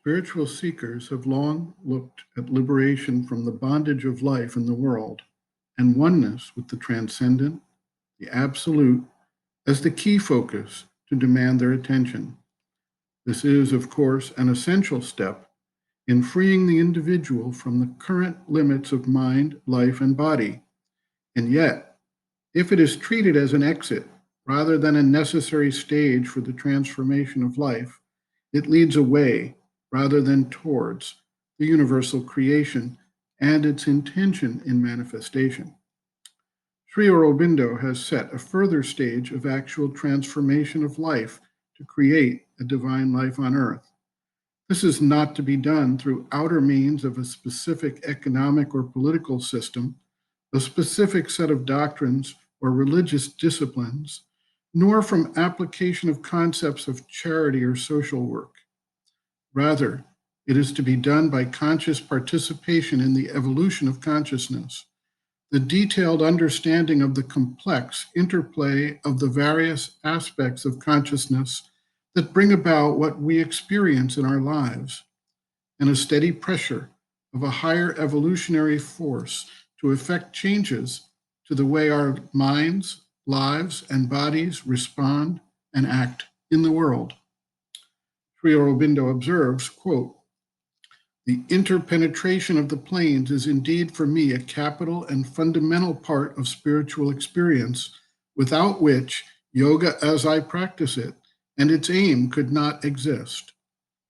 Spiritual seekers have long looked at liberation from the bondage of life in the world and oneness with the transcendent, the absolute, as the key focus to demand their attention. This is, of course, an essential step in freeing the individual from the current limits of mind, life, and body. And yet, if it is treated as an exit rather than a necessary stage for the transformation of life, it leads away rather than towards the universal creation and its intention in manifestation. Sri Aurobindo has set a further stage of actual transformation of life to create a divine life on earth. This is not to be done through outer means of a specific economic or political system, a specific set of doctrines or religious disciplines, nor from application of concepts of charity or social work. Rather, it is to be done by conscious participation in the evolution of consciousness, the detailed understanding of the complex interplay of the various aspects of consciousness that bring about what we experience in our lives, and a steady pressure of a higher evolutionary force to effect changes to the way our minds, lives, and bodies respond and act in the world. Sri Aurobindo observes, quote, "The interpenetration of the planes is indeed for me a capital and fundamental part of spiritual experience, without which yoga as I practice it and its aim could not exist.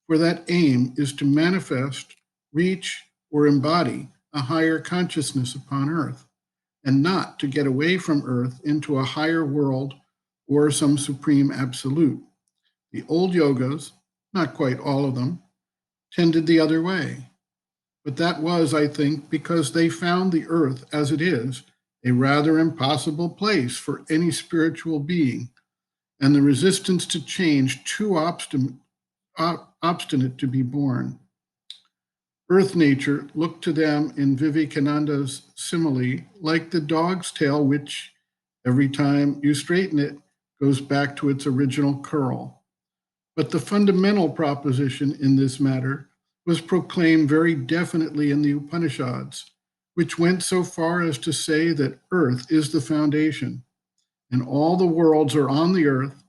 For that aim is to manifest, reach, or embody a higher consciousness upon earth, and not to get away from earth into a higher world or some supreme absolute. The old yogas, not quite all of them, tended the other way. But that was, I think, because they found the earth as it is a rather impossible place for any spiritual being, and the resistance to change too obstinate to be borne. Earth nature looked to them in Vivekananda's simile like the dog's tail, which, every time you straighten it, goes back to its original curl. But the fundamental proposition in this matter was proclaimed very definitely in the Upanishads, which went so far as to say that earth is the foundation, and all the worlds are on the earth,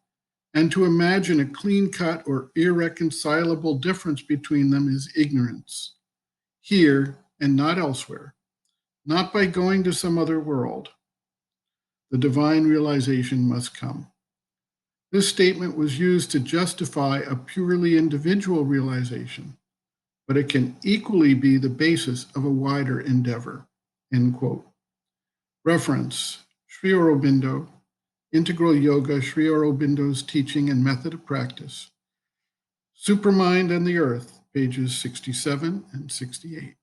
and to imagine a clean-cut or irreconcilable difference between them is ignorance. Here and not elsewhere, not by going to some other world. The divine realization must come." This statement was used to justify a purely individual realization, but it can equally be the basis of a wider endeavor, end quote. Reference, Sri Aurobindo, Integral Yoga, Sri Aurobindo's Teaching and Method of Practice. Supermind and the Earth, pages 67 and 68.